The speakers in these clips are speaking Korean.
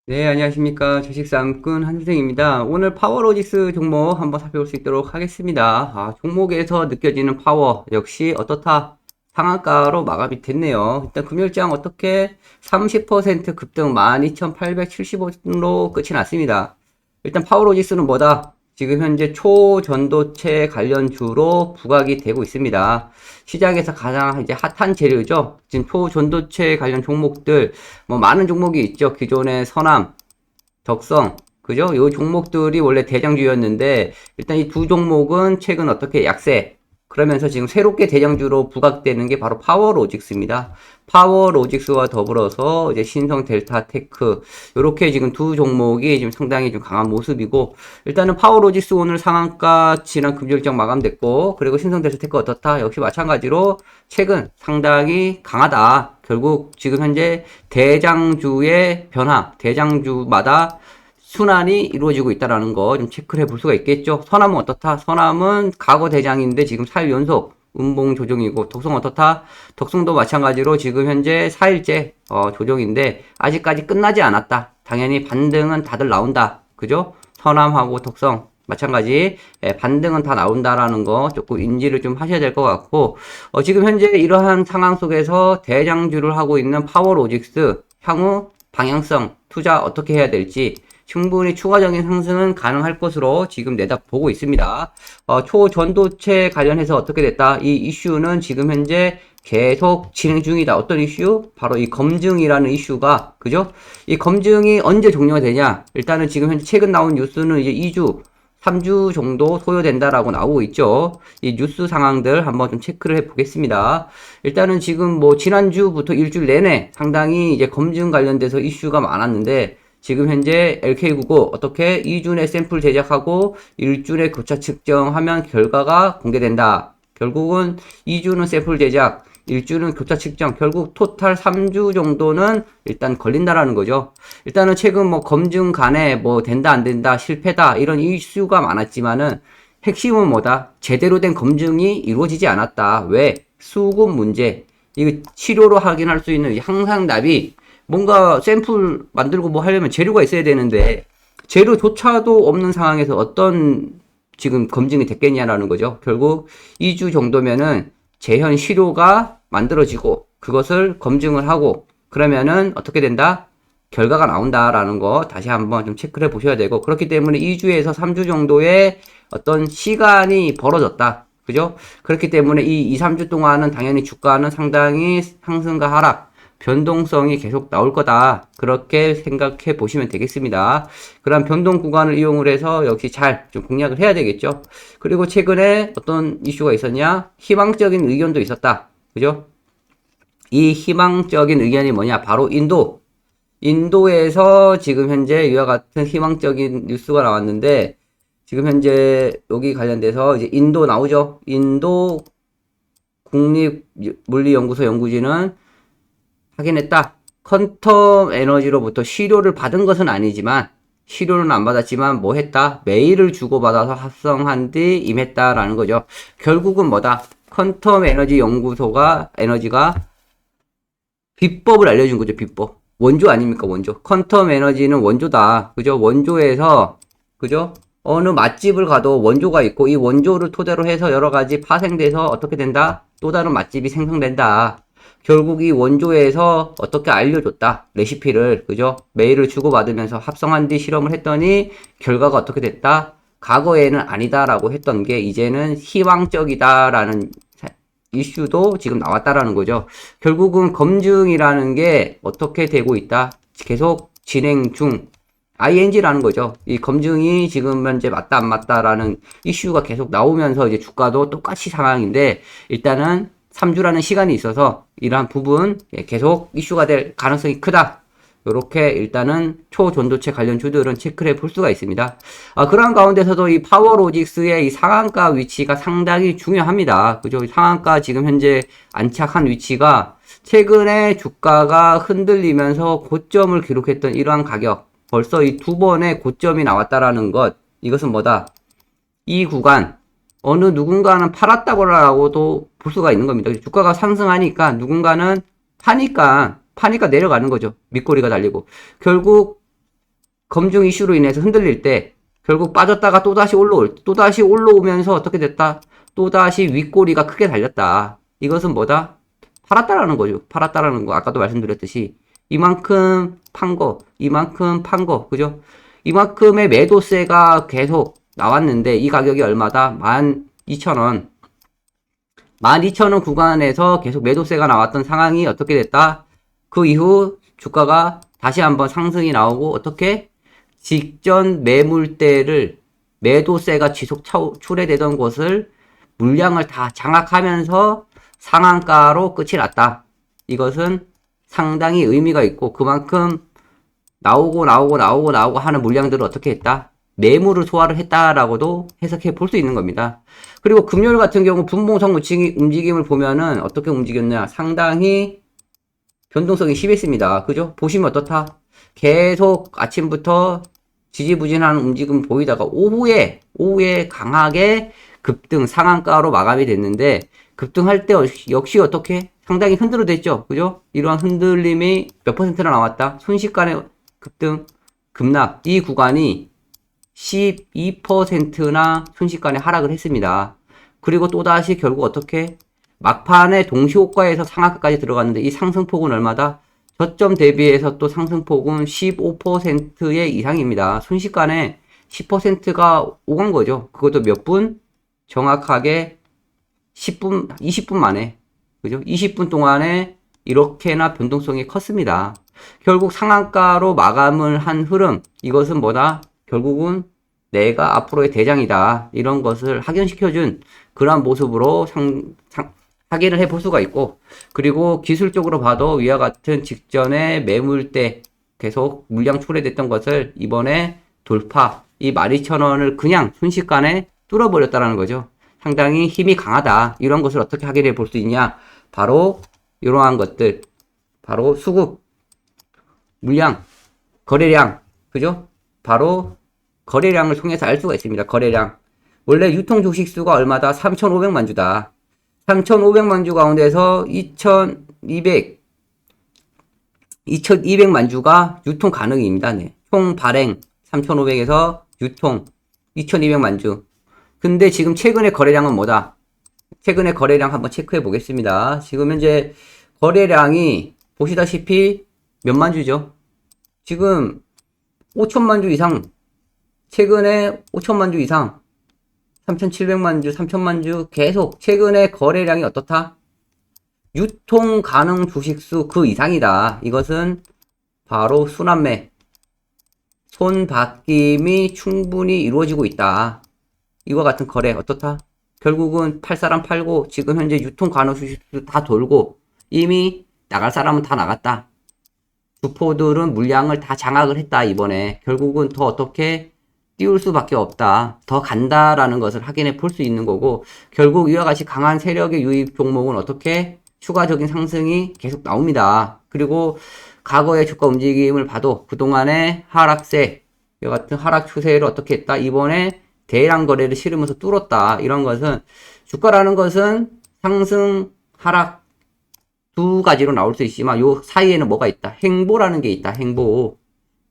네, 안녕하십니까. 주식상꾼 한선생입니다. 오늘 파워로직스 종목 한번 살펴볼 수 있도록 하겠습니다. 종목에서 느껴지는 파워 역시 어떻다? 상한가로 마감이 됐네요. 일단 금요일장 어떻게 30% 급등 12,870원으로 끝이 났습니다. 일단 파워로직스는 뭐다? 지금 현재 초전도체 관련주로 부각이 되고 있습니다. 시장에서 가장 이제 핫한 재료죠. 지금 초전도체 관련 종목들 뭐 많은 종목이 있죠. 기존의 선암, 덕성, 그죠? 요 종목들이 원래 대장주였는데 일단 이 두 종목은 최근 어떻게 약세. 그러면서 지금 새롭게 대장주로 부각되는 게 바로 파워로직스입니다. 파워로직스와 더불어서 이제 신성 델타테크 요렇게 지금 두 종목이 지금 상당히 좀 강한 모습이고 일단은 파워로직스 오늘 상한가 지난 금요일장 마감됐고 그리고 신성 델타테크 어떻다? 역시 마찬가지로 최근 상당히 강하다. 결국 지금 현재 대장주의 변화, 대장주마다 순환이 이루어지고 있다는 거 좀 체크를 해볼 수가 있겠죠. 선암은 어떻다? 선암은 과거 대장인데 지금 4일 연속 음봉 조정이고 덕성 어떻다? 덕성도 마찬가지로 지금 현재 4일째 조정인데 아직까지 끝나지 않았다. 당연히 반등은 다들 나온다. 그죠? 선암하고 덕성 마찬가지 반등은 다 나온다라는 거 조금 인지를 좀 하셔야 될 것 같고 지금 현재 이러한 상황 속에서 대장주를 하고 있는 파워로직스 향후 방향성 투자 어떻게 해야 될지 충분히 추가적인 상승은 가능할 것으로 지금 내다보고 있습니다. 초전도체 관련해서 어떻게 됐다? 이 이슈는 지금 현재 계속 진행 중이다. 어떤 이슈? 바로 이 검증이라는 이슈가, 그죠? 이 검증이 언제 종료가 되냐? 일단은 지금 현재 최근 나온 뉴스는 이제 2주, 3주 정도 소요된다라고 나오고 있죠. 이 뉴스 상황들 한번 좀 체크를 해 보겠습니다. 일단은 지금 뭐 지난주부터 일주일 내내 상당히 이제 검증 관련돼서 이슈가 많았는데 지금 현재 LK국어 어떻게 2주 내 샘플 제작하고 1주 내 교차 측정하면 결과가 공개된다. 결국은 2주는 샘플 제작, 1주는 교차 측정, 결국 토탈 3주 정도는 일단 걸린다라는 거죠. 일단은 최근 뭐 검증 간에 뭐 된다 안 된다 실패다 이런 이슈가 많았지만은 핵심은 뭐다? 제대로 된 검증이 이루어지지 않았다. 왜? 수급 문제. 이거 치료로 확인할 수 있는 항상납이 뭔가 샘플 만들고 뭐 하려면 재료가 있어야 되는데 재료조차도 없는 상황에서 어떤 지금 검증이 됐겠냐라는 거죠. 결국 2주 정도면은 재현 시료가 만들어지고 그것을 검증을 하고 그러면은 어떻게 된다? 결과가 나온다라는 거 다시 한번 좀 체크를 해 보셔야 되고 그렇기 때문에 2주에서 3주 정도의 어떤 시간이 벌어졌다. 그죠? 그렇기 때문에 이 2, 3주 동안은 당연히 주가는 상당히 상승과 하락 변동성이 계속 나올 거다. 그렇게 생각해 보시면 되겠습니다. 그런 변동 구간을 이용을 해서 역시 잘 좀 공략을 해야 되겠죠. 그리고 최근에 어떤 이슈가 있었냐? 희망적인 의견도 있었다. 그죠? 이 희망적인 의견이 뭐냐? 바로 인도. 인도에서 지금 현재 이와 같은 희망적인 뉴스가 나왔는데 지금 현재 여기 관련돼서 이제 인도 나오죠. 인도 국립물리연구소 연구진은 확인했다. 퀀텀 에너지로부터 시료를 받은 것은 아니지만 시료는 안 받았지만 뭐 했다? 메일을 주고받아서 합성한 뒤 임했다라는 거죠. 결국은 뭐다? 퀀텀 에너지 연구소가 에너지가 비법을 알려준 거죠. 비법. 원조 아닙니까? 원조. 퀀텀 에너지는 원조다. 그죠? 원조에서 그죠? 어느 맛집을 가도 원조가 있고 이 원조를 토대로 해서 여러 가지 파생돼서 어떻게 된다? 또 다른 맛집이 생성된다. 결국 이 원조에서 어떻게 알려줬다. 레시피를, 그죠? 메일을 주고받으면서 합성한 뒤 실험을 했더니 결과가 어떻게 됐다? 과거에는 아니다라고 했던 게 이제는 희망적이다라는 이슈도 지금 나왔다라는 거죠. 결국은 검증이라는 게 어떻게 되고 있다? 계속 진행 중. ING라는 거죠. 이 검증이 지금 현재 맞다 안 맞다라는 이슈가 계속 나오면서 이제 주가도 똑같이 상황인데 일단은 3주라는 시간이 있어서 이러한 부분 계속 이슈가 될 가능성이 크다. 요렇게 일단은 초전도체 관련 주들은 체크를 해볼 수가 있습니다. 그러한 가운데서도 이 파워로직스의 이 상한가 위치가 상당히 중요합니다. 그죠? 상한가 지금 현재 안착한 위치가 최근에 주가가 흔들리면서 고점을 기록했던 이러한 가격 벌써 이 두 번의 고점이 나왔다라는 것 이것은 뭐다? 이 구간 어느 누군가는 팔았다고라고도 볼 수가 있는 겁니다. 주가가 상승하니까 누군가는 파니까 내려가는 거죠. 밑꼬리가 달리고. 결국 검증 이슈로 인해서 흔들릴 때 결국 빠졌다가 또다시 올라오면서 어떻게 됐다? 또다시 윗꼬리가 크게 달렸다. 이것은 뭐다? 팔았다라는 거죠. 팔았다라는 거. 아까도 말씀드렸듯이 이만큼 판 거, 이만큼 판 거, 그죠? 이만큼의 매도세가 계속 나왔는데 이 가격이 얼마다? 12,000원. 12,000원 구간에서 계속 매도세가 나왔던 상황이 어떻게 됐다? 그 이후 주가가 다시 한번 상승이 나오고 어떻게? 직전 매물대를 매도세가 지속 출회되던 곳을 물량을 다 장악하면서 상한가로 끝이 났다. 이것은 상당히 의미가 있고 그만큼 나오고 하는 물량들을 어떻게 했다? 매물을 소화를 했다라고도 해석해 볼 수 있는 겁니다. 그리고 금요일 같은 경우 분봉상 움직임을 보면은 어떻게 움직였냐? 상당히 변동성이 심했습니다. 그죠? 보시면 어떻다? 계속 아침부터 지지부진한 움직임 보이다가 오후에 강하게 급등 상한가로 마감이 됐는데 급등할 때 역시 어떻게 상당히 흔들어댔죠. 그죠? 이러한 흔들림이 몇 퍼센트나 나왔다. 순식간에 급등 급락 이 구간이 12%나 순식간에 하락을 했습니다. 그리고 또다시 결국 어떻게 막판에 동시호가에서 상한가까지 들어갔는데 이 상승폭은 얼마다? 저점 대비해서 또 상승폭은 15%의 이상입니다. 순식간에 10%가 오간 거죠. 그것도 몇 분? 정확하게 10분, 20분 만에. 그죠? 20분 동안에 이렇게나 변동성이 컸습니다. 결국 상한가로 마감을 한 흐름. 이것은 뭐다? 결국은 내가 앞으로의 대장이다. 이런 것을 확인시켜준 그러한 모습으로 확인을 해볼 수가 있고, 그리고 기술적으로 봐도 위와 같은 직전에 매물대 계속 물량 출회됐던 것을 이번에 돌파, 이 12,000원을 그냥 순식간에 뚫어버렸다는 거죠. 상당히 힘이 강하다. 이런 것을 어떻게 확인해 볼 수 있냐? 바로 이러한 것들, 바로 수급, 물량, 거래량, 그죠? 바로 거래량을 통해서 알 수가 있습니다. 거래량. 원래 유통 주식수가 얼마다? 3,500만 주다. 3,500만 주 가운데서 2,200만 주가 유통 가능입니다. 네. 총 발행 3,500에서 유통 2,200만 주. 근데 지금 최근의 거래량은 뭐다? 최근의 거래량 한번 체크해 보겠습니다. 지금 현재 거래량이 보시다시피 몇만 주죠? 지금 5천만 주 이상, 최근에 5천만 주 이상, 3,700만 주, 3천만 주 계속 최근에 거래량이 어떻다? 유통 가능 주식수 그 이상이다. 이것은 바로 순환매, 손바뀜이 충분히 이루어지고 있다. 이와 같은 거래 어떻다? 결국은 팔 사람 팔고 지금 현재 유통 가능 주식수 다 돌고 이미 나갈 사람은 다 나갔다. 주포들은 물량을 다 장악을 했다. 이번에 결국은 더 어떻게 띄울 수밖에 없다. 더 간다라는 것을 확인해 볼 수 있는 거고, 결국 이와 같이 강한 세력의 유입 종목은 어떻게 추가적인 상승이 계속 나옵니다. 그리고 과거의 주가 움직임을 봐도 그동안의 하락세, 이와 같은 하락 추세를 어떻게 했다? 이번에 대량 거래를 실으면서 뚫었다. 이런 것은 주가라는 것은 상승, 하락 두 가지로 나올 수 있지만 요 사이에는 뭐가 있다? 행보라는 게 있다. 행보.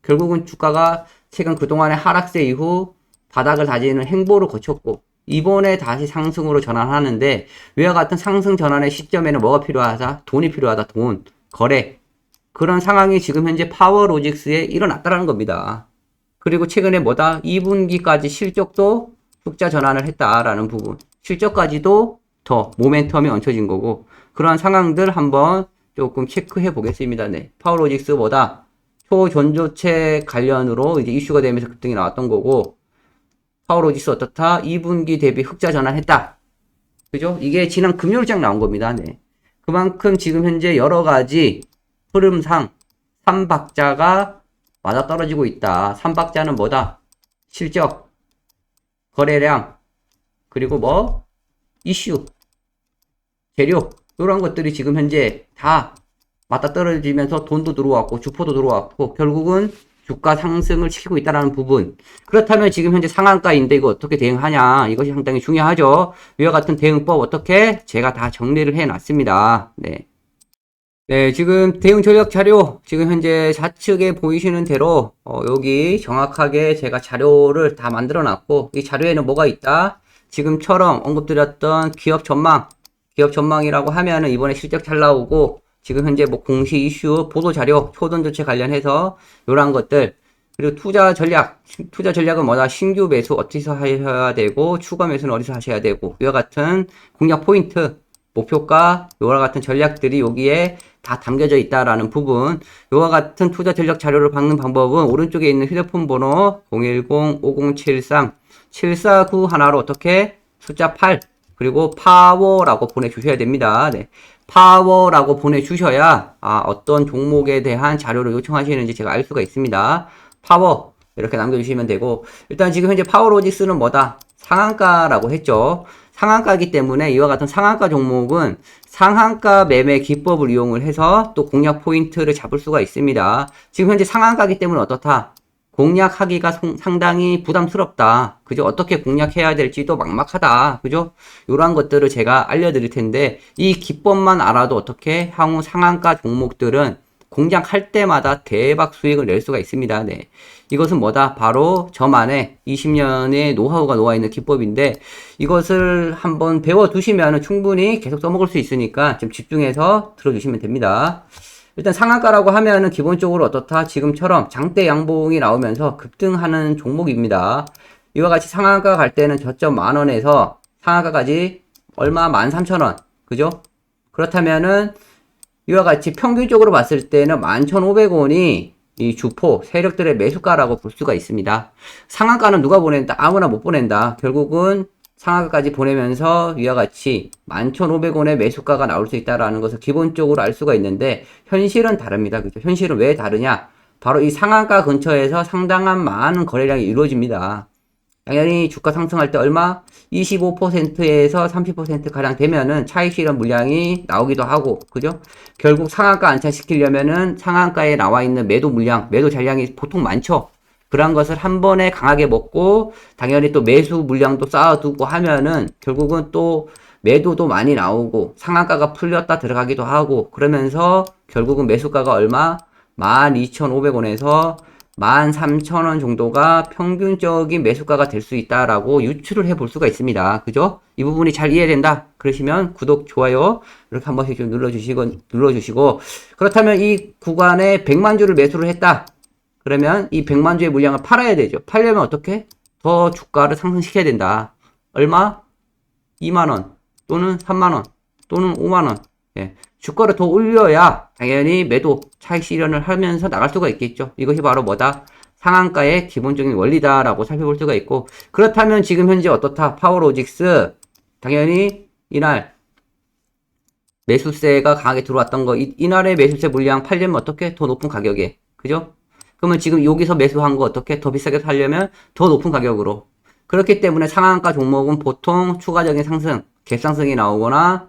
결국은 주가가 최근 그동안의 하락세 이후 바닥을 다지는 행보를 거쳤고 이번에 다시 상승으로 전환하는데 위와 같은 상승 전환의 시점에는 뭐가 필요하다? 돈이 필요하다. 돈, 거래. 그런 상황이 지금 현재 파워로직스에 일어났다는 겁니다. 그리고 최근에 뭐다? 2분기까지 실적도 흑자 전환을 했다라는 부분. 실적까지도 더 모멘텀이 얹혀진 거고 그러한 상황들 한번 조금 체크해 보겠습니다. 네. 파워로직스 뭐다? 초전조체 관련으로 이제 이슈가 되면서 급등이 나왔던 거고, 파워로직스 어떻다? 2분기 대비 흑자 전환했다. 그죠? 이게 지난 금요일장 나온 겁니다. 네. 그만큼 지금 현재 여러 가지 흐름상 3박자가 맞아떨어지고 있다. 3박자는 뭐다? 실적, 거래량, 그리고 뭐? 이슈, 재료, 이런 것들이 지금 현재 다 맞아떨어지면서 돈도 들어왔고 주포도 들어왔고 결국은 주가 상승을 시키고 있다는 부분. 그렇다면 지금 현재 상한가인데 이거 어떻게 대응하냐, 이것이 상당히 중요하죠. 위와 같은 대응법 어떻게 제가 다 정리를 해 놨습니다. 네. 네, 지금 대응 전략 자료, 지금 현재 좌측에 보이시는 대로, 여기 정확하게 제가 자료를 다 만들어 놨고, 이 자료에는 뭐가 있다? 지금처럼 언급드렸던 기업 전망이라고 하면은 이번에 실적 잘 나오고, 지금 현재 뭐 공시 이슈, 보도 자료, 초돈 조치 관련해서, 요런 것들, 그리고 투자 전략은 뭐다? 신규 매수 어디서 하셔야 되고, 추가 매수는 어디서 하셔야 되고, 이와 같은 공략 포인트, 목표가, 이와 같은 전략들이 여기에 다 담겨져 있다라는 부분. 이와 같은 투자 전략 자료를 받는 방법은 오른쪽에 있는 휴대폰 번호 010-5073-7491로 어떻게 숫자 8 그리고 파워라고 보내주셔야 됩니다. 네. 파워라고 보내주셔야 어떤 종목에 대한 자료를 요청하시는지 제가 알 수가 있습니다. 파워 이렇게 남겨주시면 되고, 일단 지금 현재 파워로직스는 뭐다? 상한가라고 했죠. 상한가이기 때문에 이와 같은 상한가 종목은 상한가 매매 기법을 이용을 해서 또 공략 포인트를 잡을 수가 있습니다. 지금 현재 상한가이기 때문에 어떻다? 공략하기가 상당히 부담스럽다. 그죠? 어떻게 공략해야 될지도 막막하다. 그죠? 이러한 것들을 제가 알려드릴 텐데, 이 기법만 알아도 어떻게 향후 상한가 종목들은 공략할 때마다 대박 수익을 낼 수가 있습니다. 네. 이것은 뭐다? 바로 저만의 20년의 노하우가 놓아있는 기법인데, 이것을 한번 배워두시면 충분히 계속 써먹을 수 있으니까 좀 집중해서 들어주시면 됩니다. 일단 상한가라고 하면은 기본적으로 어떻다? 지금처럼 장대 양봉이 나오면서 급등하는 종목입니다. 이와 같이 상한가 갈 때는 저점 10,000원에서 상한가까지 얼마? 13,000원. 그죠? 그렇다면은 이와 같이 평균적으로 봤을 때는 11,500원이 이 주포 세력들의 매수가라고 볼 수가 있습니다. 상한가는 누가 보낸다? 아무나 못 보낸다. 결국은 상한가까지 보내면서 위와 같이 11,500원의 매수가가 나올 수 있다라는 것을 기본적으로 알 수가 있는데, 현실은 다릅니다. 그죠? 현실은 왜 다르냐? 바로 이 상한가 근처에서 상당한 많은 거래량이 이루어집니다. 당연히 주가 상승할 때 얼마? 25%에서 30% 가량 되면은 차익 실현 물량이 나오기도 하고, 그죠? 결국 상한가 안착시키려면은 상한가에 나와 있는 매도 물량, 매도 잔량이 보통 많죠? 그런 것을 한 번에 강하게 먹고, 당연히 또 매수 물량도 쌓아두고 하면은 결국은 또 매도도 많이 나오고, 상한가가 풀렸다 들어가기도 하고, 그러면서 결국은 매수가가 얼마? 12,500원에서 13,000원 정도가 평균적인 매수가가 될 수 있다라고 유추를 해볼 수가 있습니다. 그죠? 이 부분이 잘 이해된다 그러시면 구독, 좋아요 이렇게 한 번씩 좀 눌러주시고, 그렇다면 이 구간에 100만 주를 매수를 했다. 그러면 이 100만 주의 물량을 팔아야 되죠. 팔려면 어떻게? 더 주가를 상승시켜야 된다. 얼마? 2만원 또는 3만원 또는 5만원. 예. 주가를 더 올려야 당연히 매도 차익 실현을 하면서 나갈 수가 있겠죠. 이것이 바로 뭐다? 상한가의 기본적인 원리다라고 살펴볼 수가 있고, 그렇다면 지금 현재 어떻다? 파워로직스 당연히 이날 매수세가 강하게 들어왔던 거, 이날의 매수세 물량 팔려면 어떻게? 더 높은 가격에. 그죠? 그러면 지금 여기서 매수한 거 어떻게? 더 비싸게 살려면 더 높은 가격으로. 그렇기 때문에 상한가 종목은 보통 추가적인 상승, 갭상승이 나오거나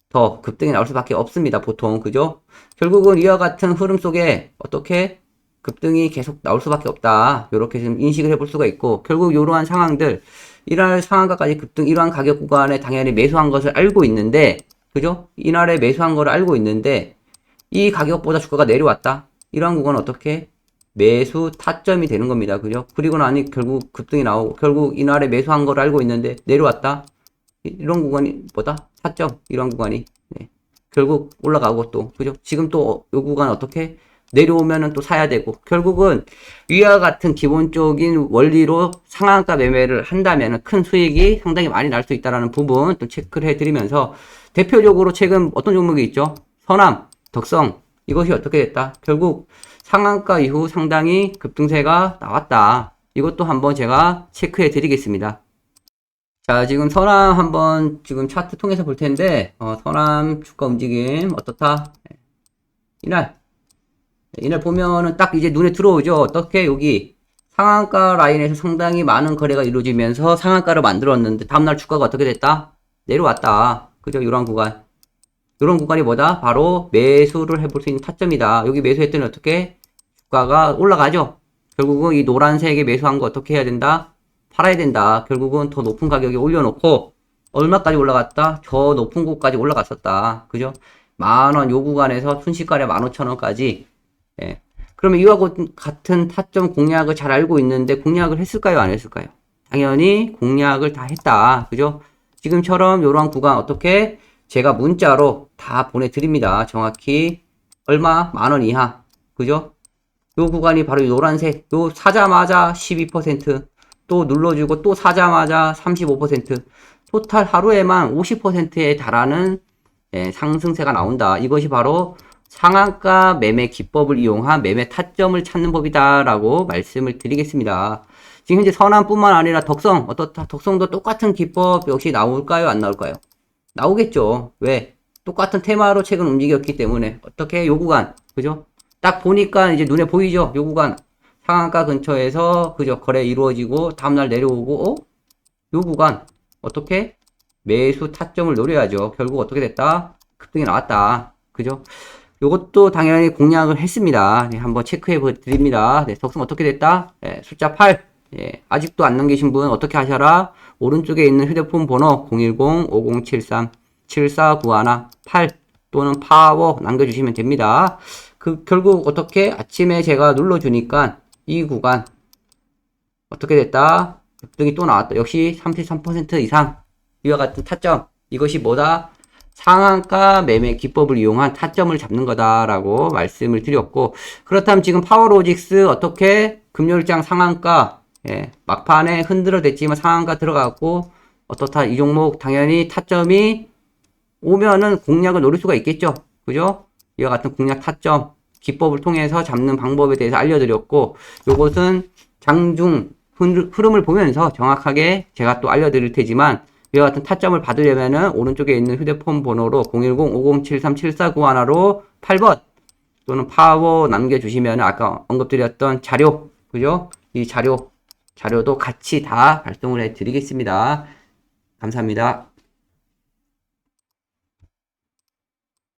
더 급등이 나올 수밖에 없습니다. 보통. 그죠? 결국은 이와 같은 흐름 속에 어떻게 급등이 계속 나올 수밖에 없다. 이렇게 좀 인식을 해볼 수가 있고, 결국 이러한 상황들, 이날 상한가까지 급등, 이러한 가격 구간에 당연히 매수한 것을 알고 있는데, 그죠? 이날에 매수한 거를 알고 있는데, 이 가격보다 주가가 내려왔다. 이러한 구간은 어떻게? 매수 타점이 되는 겁니다. 그죠? 그리고 나니 결국 급등이 나오고, 결국 이날에 매수한 거를 알고 있는데 내려왔다. 이런 구간이 뭐다? 타점. 이런 구간이. 네. 결국 올라가고 또, 그죠? 지금 또 요 구간 어떻게? 내려오면은 또 사야 되고, 결국은 위와 같은 기본적인 원리로 상한가 매매를 한다면 큰 수익이 상당히 많이 날 수 있다는 부분 또 체크를 해드리면서, 대표적으로 최근 어떤 종목이 있죠? 서남, 덕성. 이것이 어떻게 됐다? 결국 상한가 이후 상당히 급등세가 나왔다. 이것도 한번 제가 체크해 드리겠습니다. 자, 지금 서남 한번 지금 차트 통해서 볼 텐데, 서남 주가 움직임 어떻다? 이날 보면은 딱 이제 눈에 들어오죠. 어떻게 여기 상한가 라인에서 상당히 많은 거래가 이루어지면서 상한가를 만들었는데, 다음날 주가가 어떻게 됐다? 내려왔다. 그죠? 이런 구간. 이런 구간이 뭐다? 바로 매수를 해볼 수 있는 타점이다. 여기 매수했더니 어떻게? 주가가 올라가죠? 결국은 이 노란색에 매수한 거 어떻게 해야 된다? 팔아야 된다. 결국은 더 높은 가격에 올려놓고, 얼마까지 올라갔다? 저 높은 곳까지 올라갔었다. 그죠? 10,000원 요 구간에서 순식간에 15,000원까지. 예. 그러면 이와 같은 타점 공략을 잘 알고 있는데 공략을 했을까요? 안 했을까요? 당연히 공략을 다 했다. 그죠? 지금처럼 이러한 구간 어떻게 제가 문자로 다 보내드립니다. 정확히 얼마? 10,000원 이하. 그죠? 요 구간이 바로 노란색. 요 사자마자 12%. 또 눌러주고 또 사자마자 35%. 토탈 하루에만 50%에 달하는 상승세가 나온다. 이것이 바로 상한가 매매 기법을 이용한 매매 타점을 찾는 법이다라고 말씀을 드리겠습니다. 지금 현재 선한뿐만 아니라 덕성, 어떻다? 덕성도 똑같은 기법 역시 나올까요? 안 나올까요? 나오겠죠. 왜? 똑같은 테마로 최근 움직였기 때문에 어떻게 요 구간, 그죠? 딱 보니까 이제 눈에 보이죠? 요 구간 상한가 근처에서 그죠? 거래 이루어지고 다음날 내려오고 요 구간 어떻게 매수 타점을 노려야죠. 결국 어떻게 됐다? 급등이 나왔다. 그죠? 요것도 당연히 공략을 했습니다. 네, 한번 체크해 드립니다. 네, 덕성 어떻게 됐다? 네, 숫자 8. 예, 아직도 안 넘기신 분 어떻게 하셔라? 오른쪽에 있는 휴대폰 번호 010-5073-7491-8 또는 파워 남겨주시면 됩니다. 결국 어떻게 아침에 제가 눌러주니까 이 구간 어떻게 됐다? 급등이 또 나왔다. 역시 33% 이상 이와 같은 타점. 이것이 뭐다? 상한가 매매 기법을 이용한 타점을 잡는 거다라고 말씀을 드렸고, 그렇다면 지금 파워로직스 어떻게 금요일장 상한가 막판에 흔들어댔지만 상한가 들어갔고 어떻다? 이 종목 당연히 타점이 오면은 공략을 노릴 수가 있겠죠. 그죠? 이와 같은 공략 타점 기법을 통해서 잡는 방법에 대해서 알려드렸고, 요것은 장중 흐름을 보면서 정확하게 제가 또 알려드릴 테지만 이와 같은 타점을 받으려면은 오른쪽에 있는 휴대폰 번호로 010-5073-7491로 8번 또는 파워 남겨주시면 아까 언급드렸던 자료, 그죠? 이 자료도 같이 다 발송을 해드리겠습니다. 감사합니다.